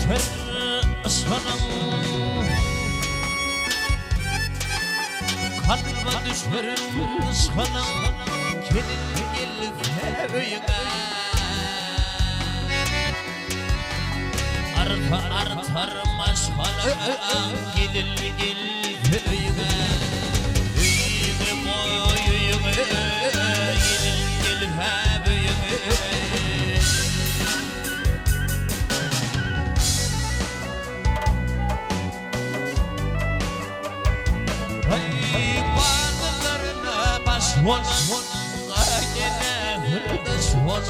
düşer ısfanım Kalba düşer ısfanım Gelin gel köyüme Artar maşallah Gelin gel köyüme Köyüme boyuyume Gelin gel köyüme What's like in this one?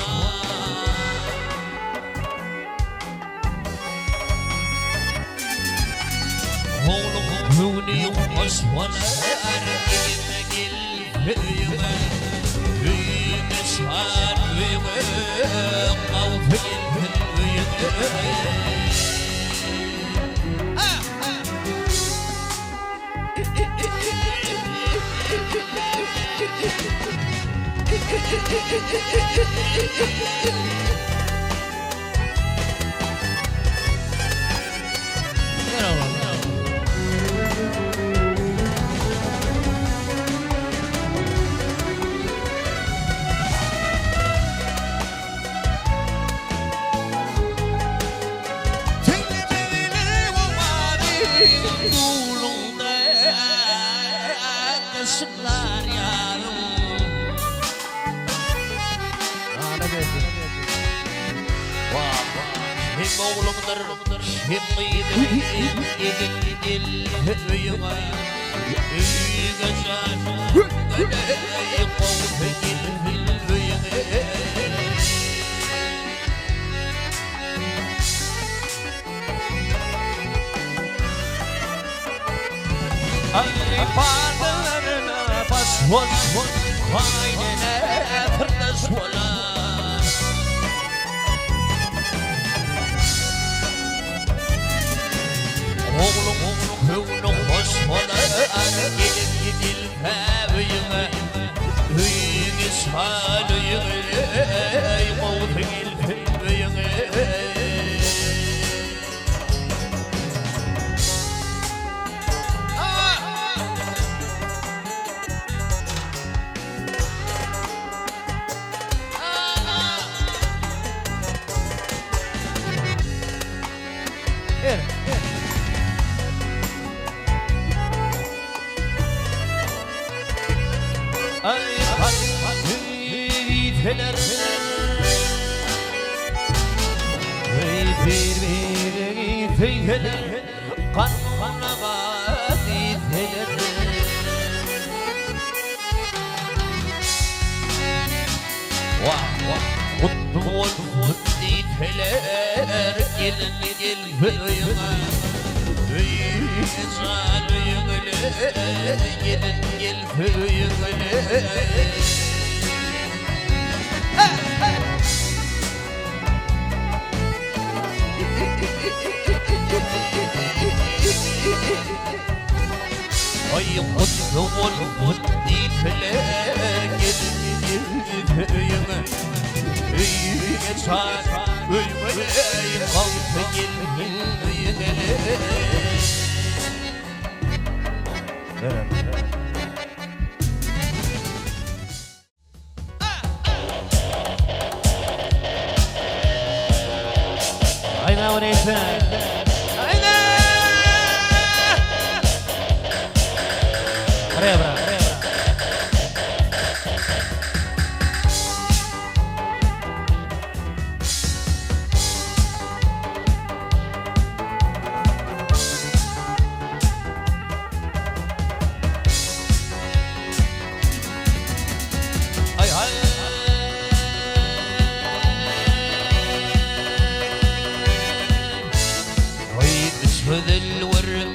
Hold on, Mooney was one. I didn't get you. This hard we were out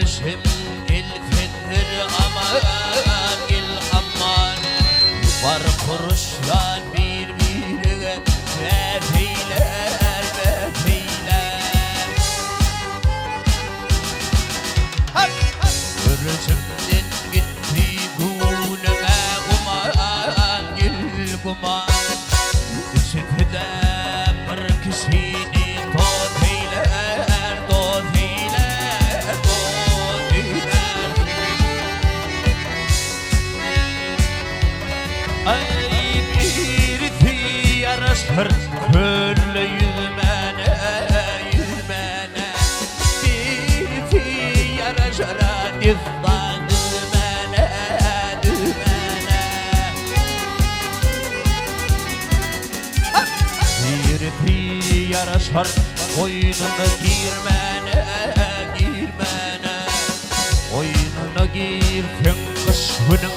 Seni tot eyler açar oyununa girmene, girmene. Oyununa girken kısmının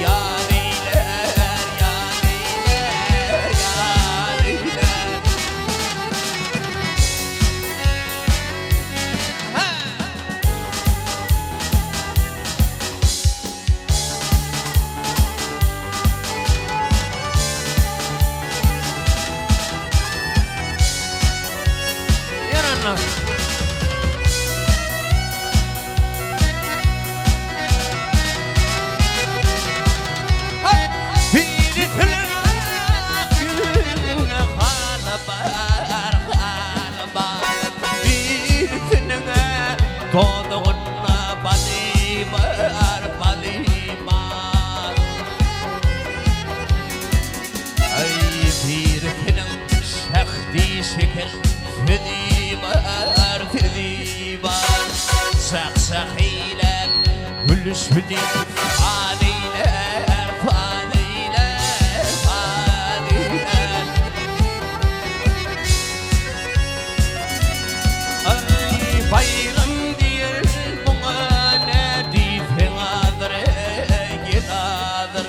yar eyler, yar eyler, yar eyler. Yanına. كل سدي فانيلر فانيلر فانيلر أي بايرم دير مغانا دي فنادر ينادر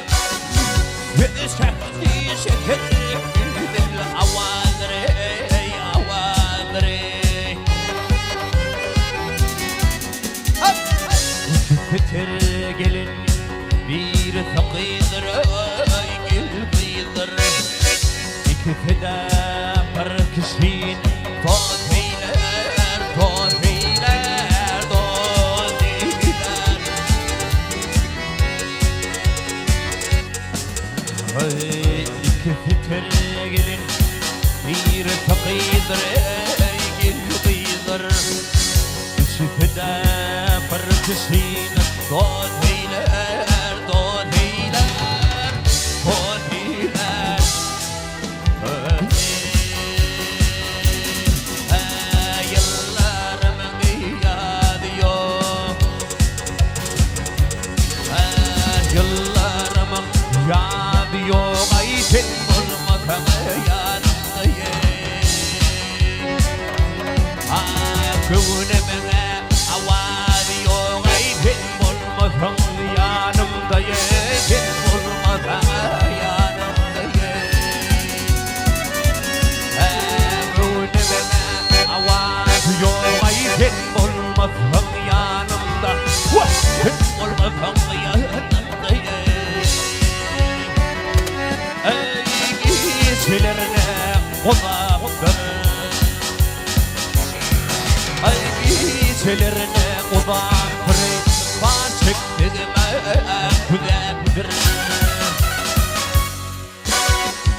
بسحتي شكر بالعوادر عوادر فتر gelin bir ثقيدر قلبيدر iki feda parkışin tozeyler tozeyler tozeyler iki fitr gelin bir ثقيدر قلبيدر iki feda parkışin tozeyler tozeyler tozeyler yıllarımın yadıyor yıllarımın yadıyor ayten bulmadan yanındayım kıvnemin avadiyor ayten bulmadan yanımdayım bulmadan yanımdayım kıvnemin avadiyor ayten bulmadan yanımda bulmadan yanımdayım giysilerine kulaklarım giysilerine kulaklarım çektirme gülebilir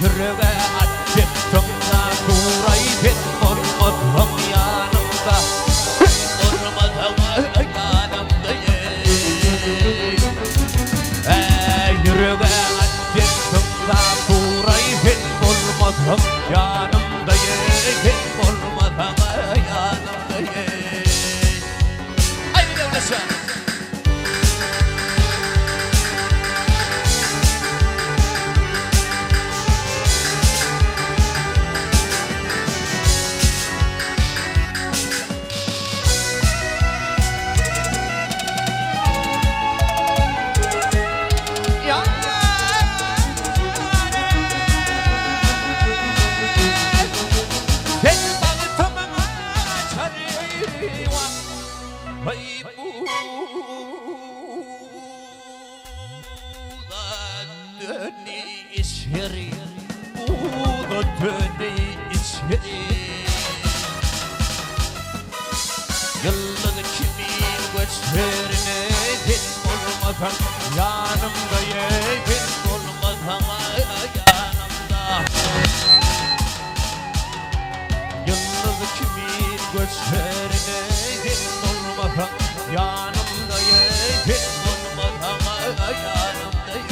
yüreğe açıktım da kurayı olmadım yanımda olmadım yanımdayım yüreğe açıktım da kurayı olmadım yanımdayım olmadım yanımdayım haydi devleşen yıllık kimin göçlerine din olmadan yanımdayım din olmadan yanımda yıllık kimin göçlerine din olmadan yanımdayım din olmadan yanımdayım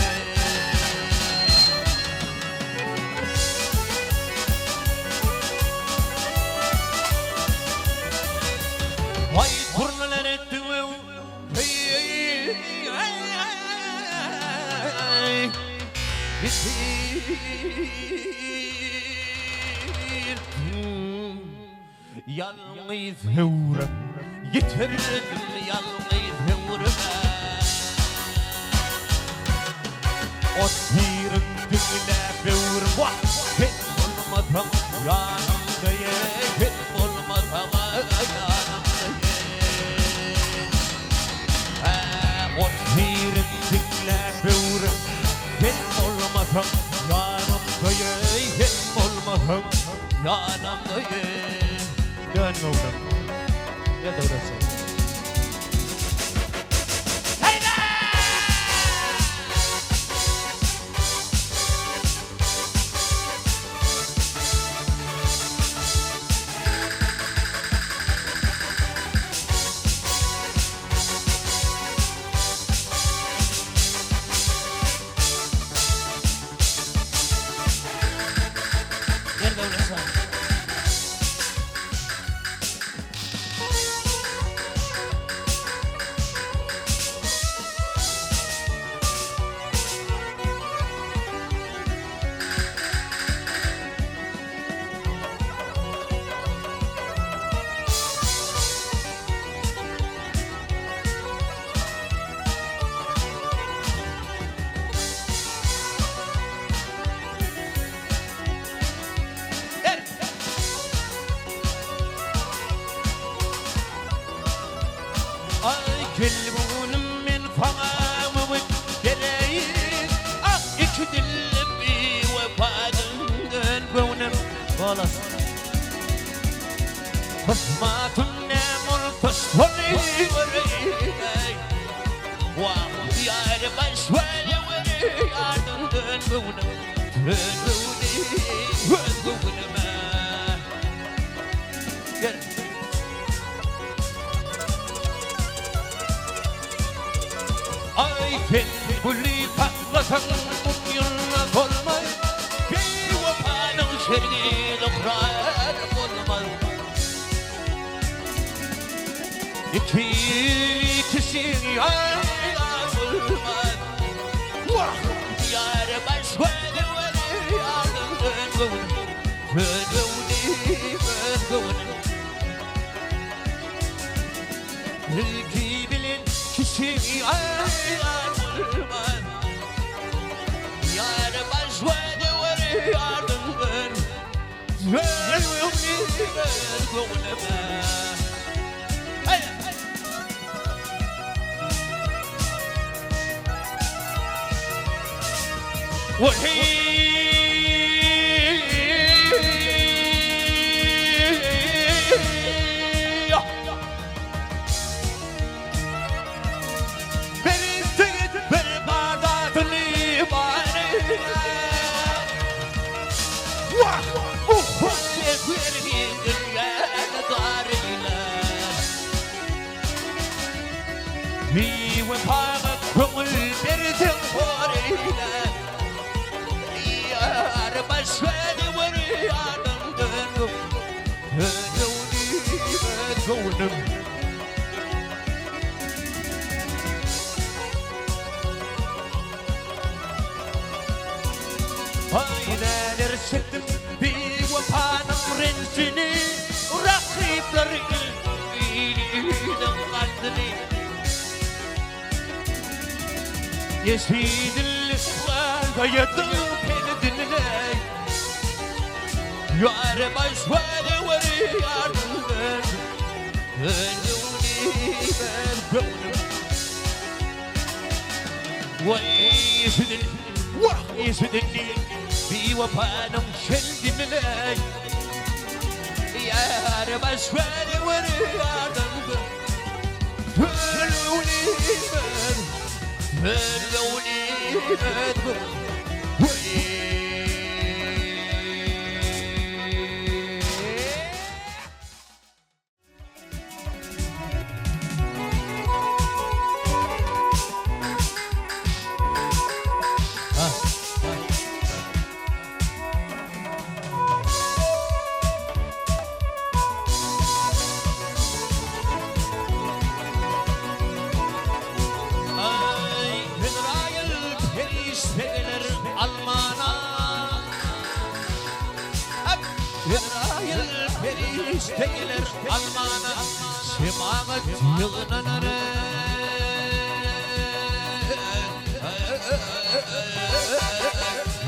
vay turnalar ettim bitirdim Yalnız hıvrım yitirdim yalnız hıvrım Ottirim dinle hıvrım Hiç olmadım yanımdayım Hiç olmadım yanımdayım Ottirim dinle hıvrım Hiç olmadım yanımdayım Hiç olmadım yanımdayım Dön oğlum. Ya da orası. Hayda! Nerede orası? Ay kelbuğunum min famamımın gereğin Ah iki dillim bir vefadından gönüm Balas Kısmatın ne multasoni vereyim Vah diyar başvali vereyim Ardından gönüm Gönüm Gel Ay kelbuli patlasan umyonla dolmay Bir vafanın şergil okrar olmaz İkisi yar olmaz Vah diyar başvali verir ardından gönüm İlki bilin kişi yar olmaz Yar başvali verir ardından gönüm Bir vefalı könül verdim orayla Yar başvali verir ardından gönüm Aynen erşettim bir vefanın rencini Rakiplerin iyiliğinin kalbini Yeşil ıslarla yadım beni dinle Yar başvali verir ardından gönüm Vay yeşil Vah yeşilini bir vafanım kendimle Yar başvali verir ardından Ay, Penrayel perişteler gelir almanı Simağı yığınanır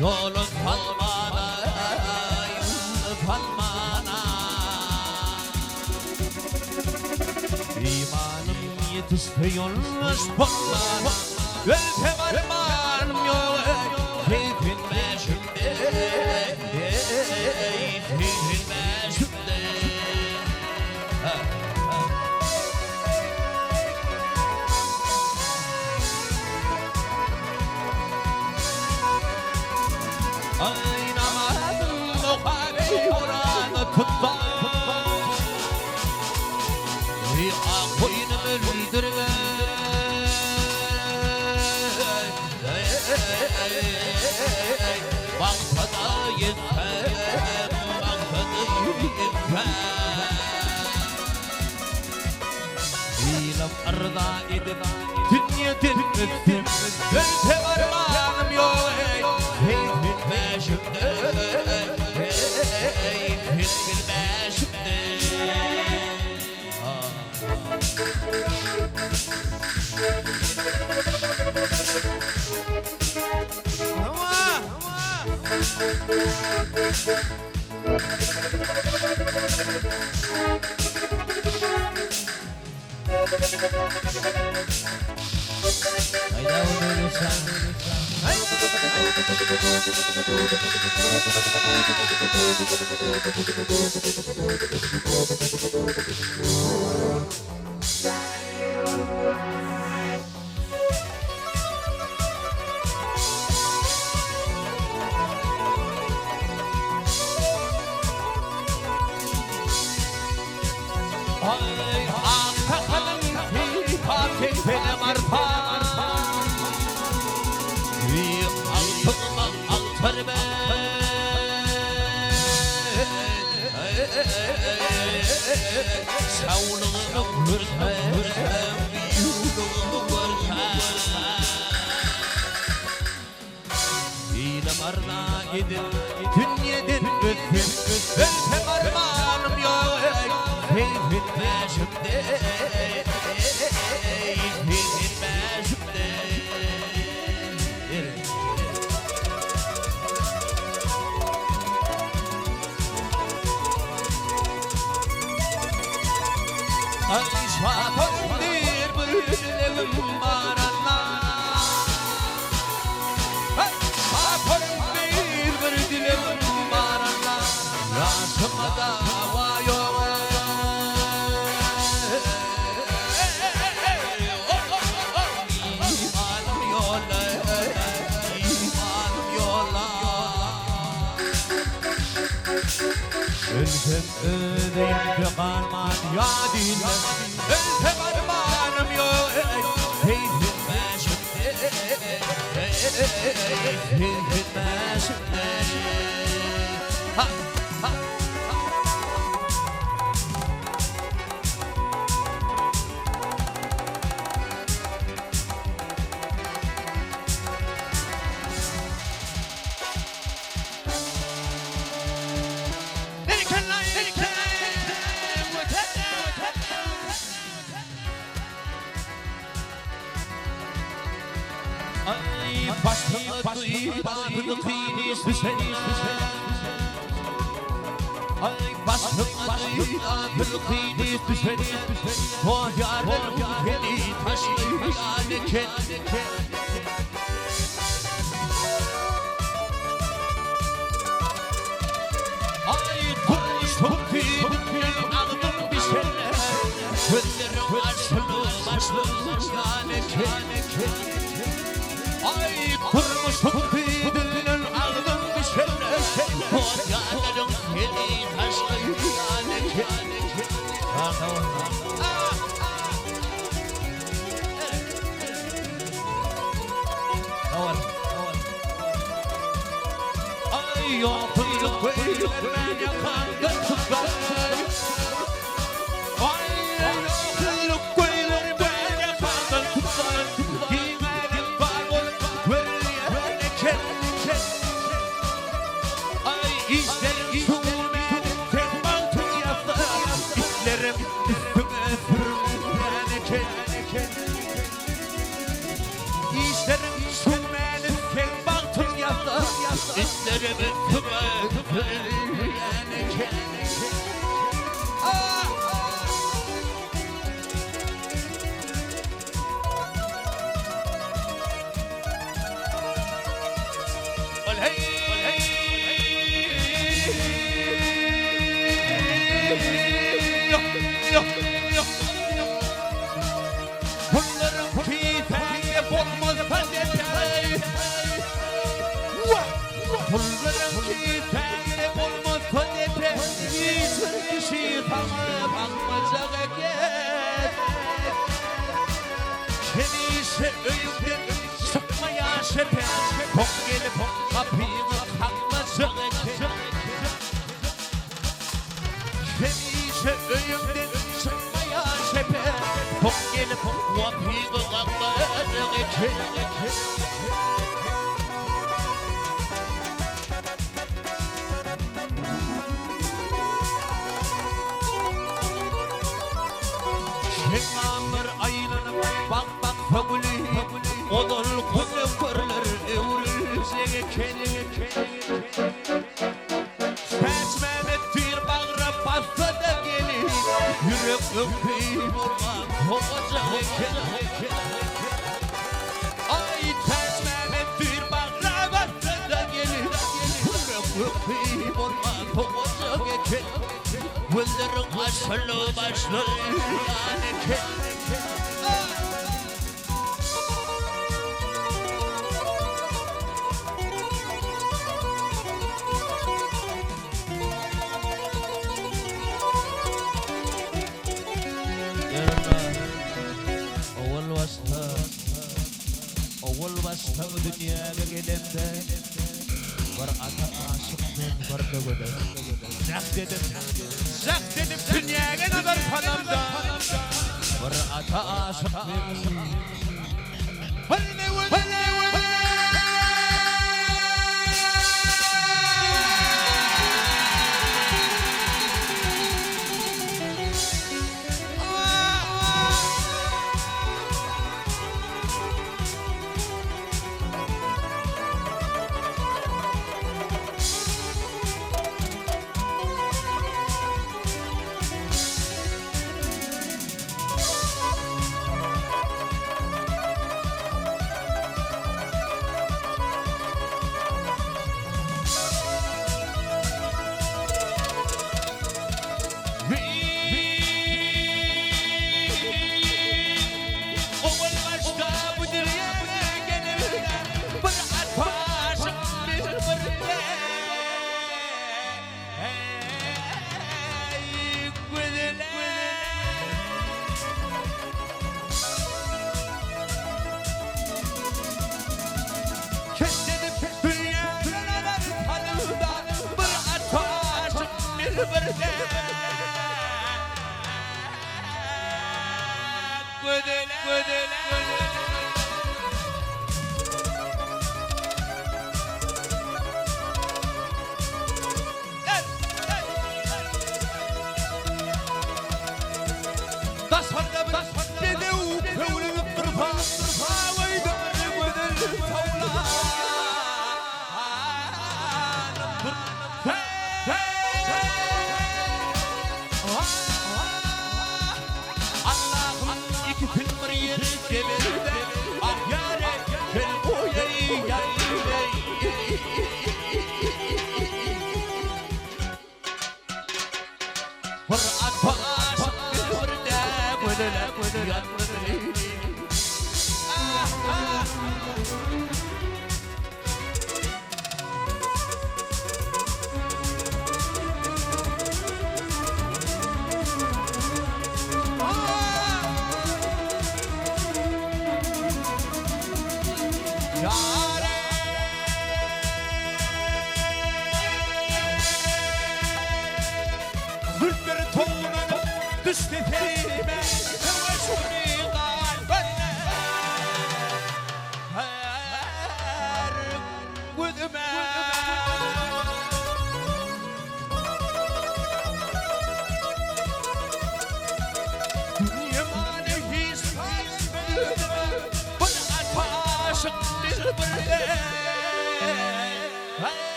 Yolun palmana palmana İmanım yetişmiyormuş palmana Ölsem armağanım yok Keyfin meşhumde Keyfin meşhumde Aynamadım o kare oranı tutma Koyunumu öldürme Bankada yetmem Bankada yetmem İlam arda edip Dünyadan öptüm Ölse varmanım yok Keyfin meşhumde Keyfin meşhumde Hayda olursan Ay akakalım fi patek benim arpa Fi altımla altar ben Savununu kırtam Yulumu kırtam İlam arna edin Dünyadan ötüm Ölsem armağanım yok Keyfin meşhumde Keyfin meşhumde Ay şaton bir bülbülüm var Allah Ay şaton bir bülbülüm var Allah Rasıma dava yok İmanım yola İmanım yola Ölsem öleyim bir karman ya dinle Ölsem armağanım yok Keyfin meşhumde Keyfin meşhumde Ha ha Ay başımı duymadın kıynis Ay başımı duymadın kıynis O yarım beni taşıyalken Ay durmuştum dünyanın aldım bir şeyler Gözlerim açlı yaneken Ay kurmuştum dünyanın aldım bir şeyler O yarım beni taşıyalken Ay yokluk beyler ben yakan tutar Ay yokluk beyler ben yakan tutar Gimerim var ol böyle kendike Ay izlerim şu benim tek mantı yaptı Seni ise öyümden sıkmaya seper. Kok gelip kapıyı kalkmasın eken. Seni ise öyümden sıkmaya seper. Kok gelip kapıyı kalkmasın eken. Şenamır aylanıp bak bak faguli Odol kuzum fırlar evrilse keli Ses Mehmet bir bağıra bastı da gelir Yürek öpeyim olmam kovacak keli Ay Ses Mehmet bir bağıra bastı da gelir Yürek öpeyim olmam kovacak keli Vıldırık asılı başlı yani keli Awal wasta dunia gagedende Berata asuk berdogoda Zak dedim dünya gagedar panamda Berata asuk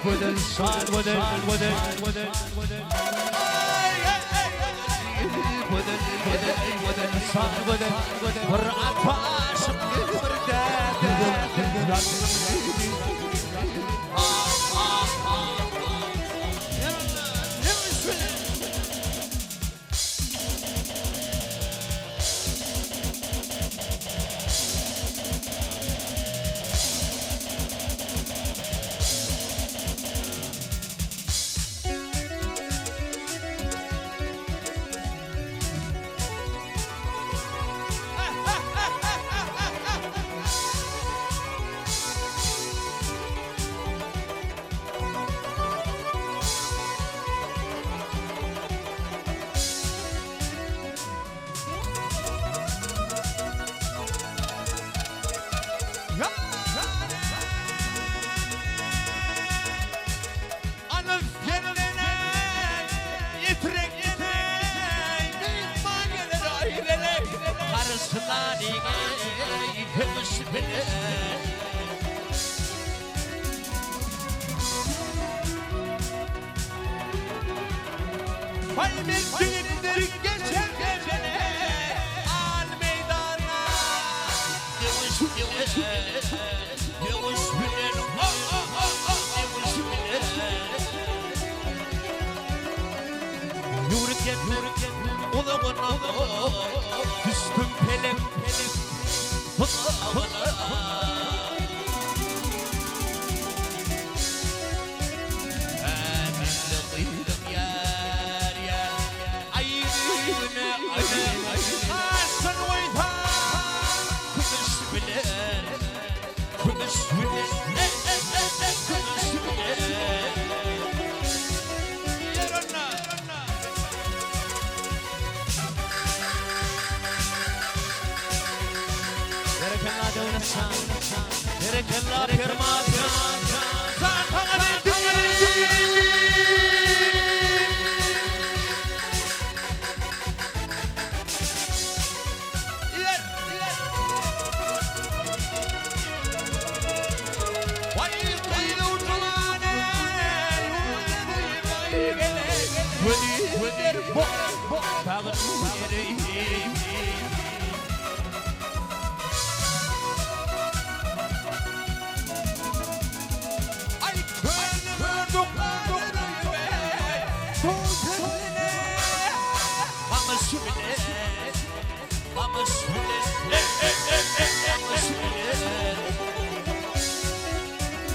بدل صار بدل صار بدل ورعت فاشق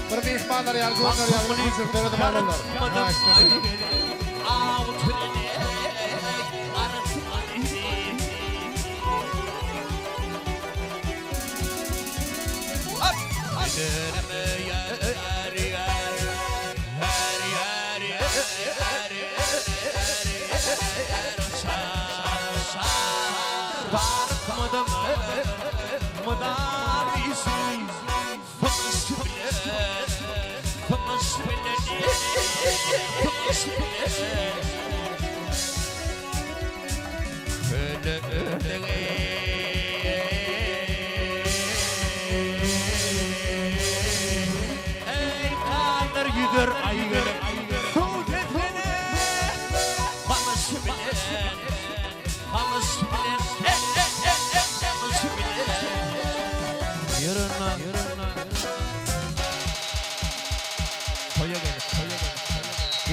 Permis pak dari Algun Yusuf dari teman Londor.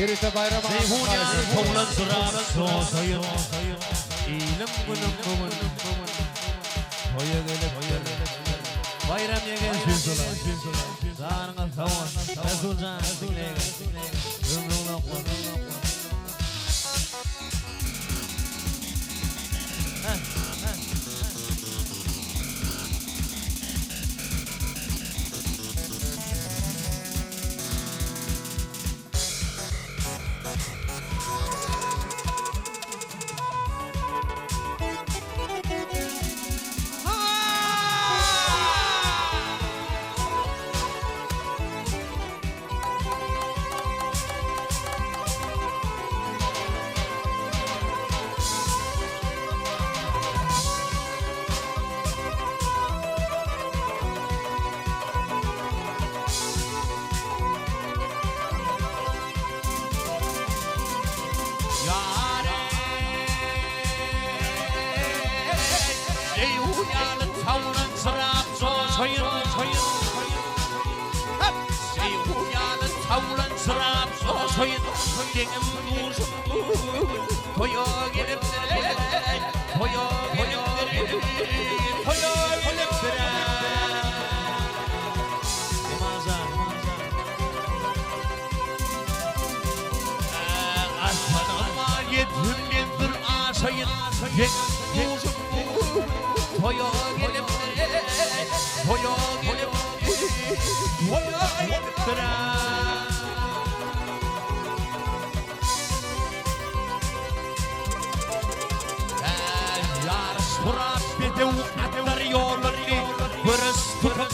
Yürüse bayram Kovlan sırar soğusayım İlim günüm bugün Toya gelip bayram yegen sürsüler Zanına savun Resulcan Ömrüne koy uyanı tavuran sırap soyun Şey uyanı tavuran sırap soyun Genim buzum Toyo geliptir Toyo geliptir Toyo geliptir Aslanıma yetimdir aşayın Genim buzum Toyo geliptir Toyo geliptir Toyo geliptir Murat bidev atlar yollarını Bırıstıkım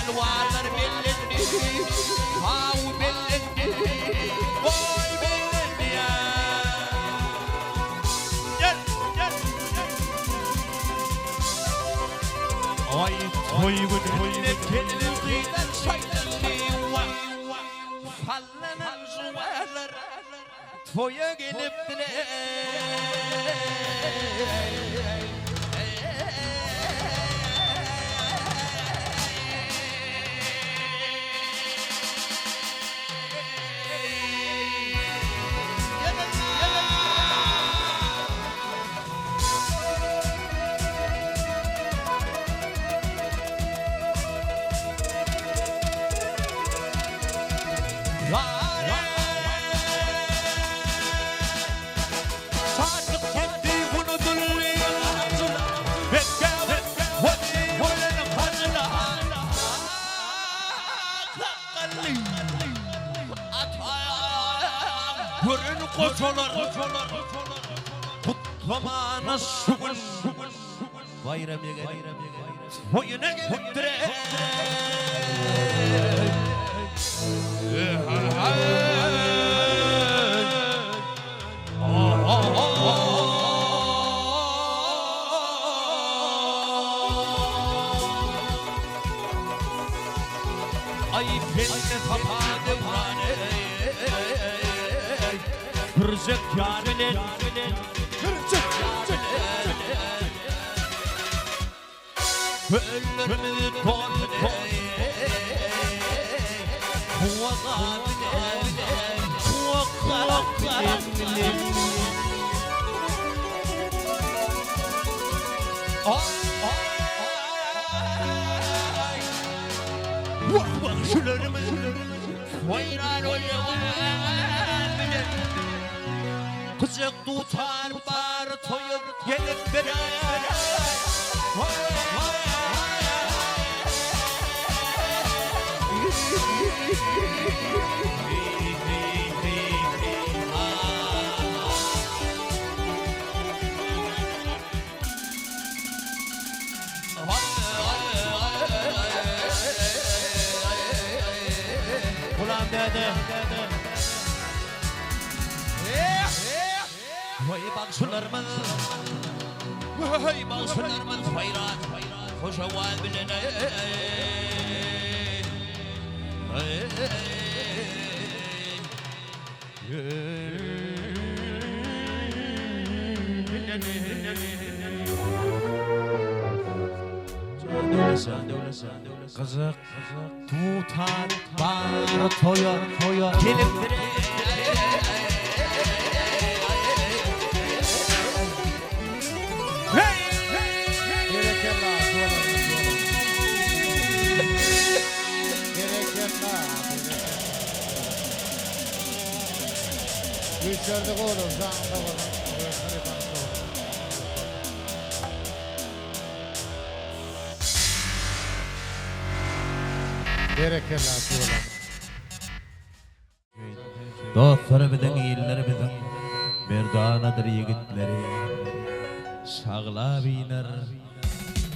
elvarlar bellendi Hav bellendi Oy bellendi ya Gel Ay toy gününe gelinim kıyıdan saylandı Fallanan zuvarlar Toya geliptiler Görün koçolar Kutlamana şugun Bayram yeger Oyuna geliptir Ay beni tapadım rane Kıracak yarinen Kıracak yarinen Ölümü torpine Şularımı Vayran Kızık tutar bar toyup gelip beraber Ulan dede Vay baksularımın Vay baksularımın Fayrat Hoşa val bilene Kızık tutar bar toya gelip Geçerdik oğlum, zahmet oğlum. Gerekirler oğlum. Dostlarımızın, iyillerimizin merdanadır yigitleri Sağla biner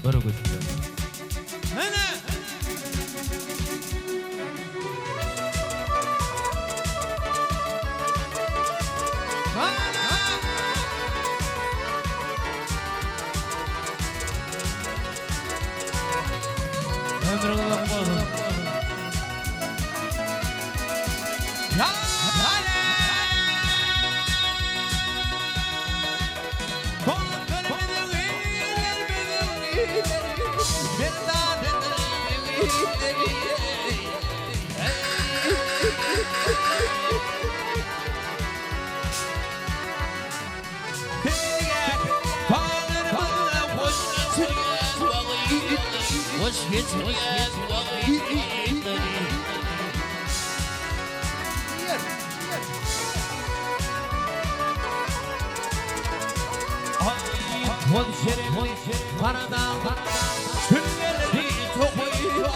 bir güçler yetmeyen vakitleri. Konserim Karadağ Külleri topuyor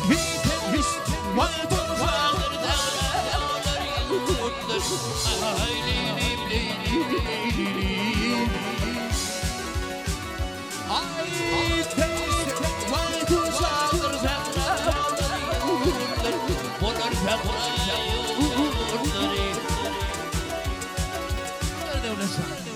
Bitmiş Valdın sağır dağlar yıldır Leylim leylim Ay teyze Valdın sağır dağlar yıldır Bonar fekra yıldır Nerede olasın?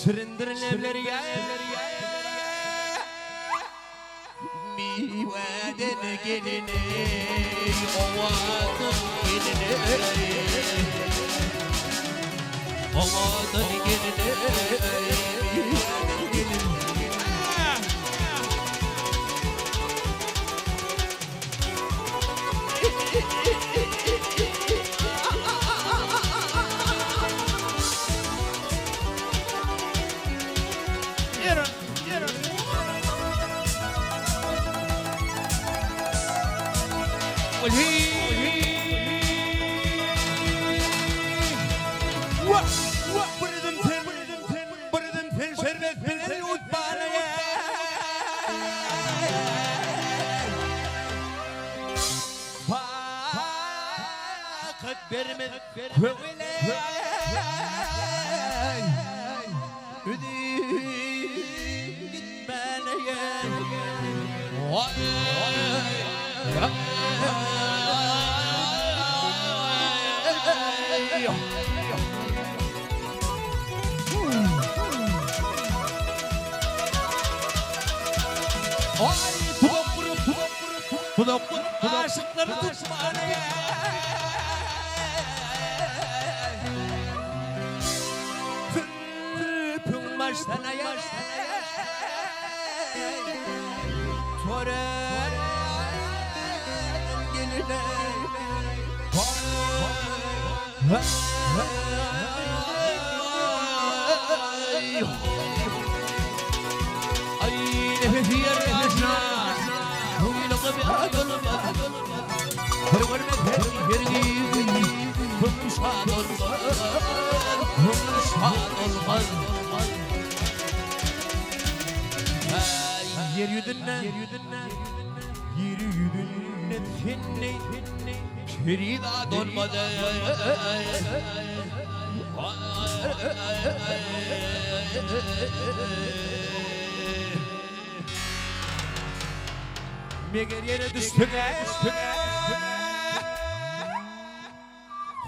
Süründürün evleri ya Mivaden gelini Ovadan gelini Ovadan gelini Mivaden gelini Aşıkları tutmaya Pün baştan aya Tören geline Ay nefes yerine Huyla bir adolum Perverme pervergi Hümşad olmaz Hümşad olmaz Yeryüzüne Yeryüzüne finni Perida dolmadı Meğer yere düştüne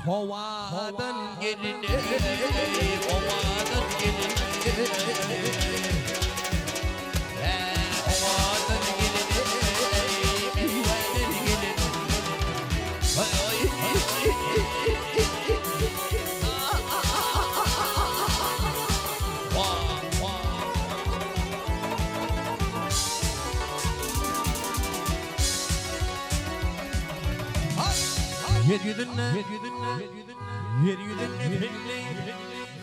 Hovadan geline Hovadan geline Hovadan geline Mihvadan geline Yeryüzüne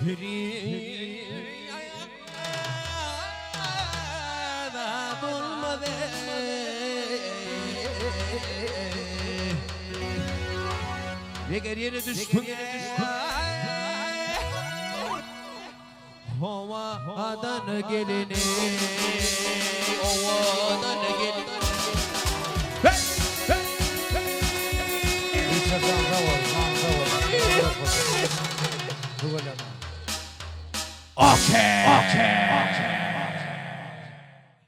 Perida dolmadı Meğer yere düştün Hovadan gelini Hovadan gelini Okay.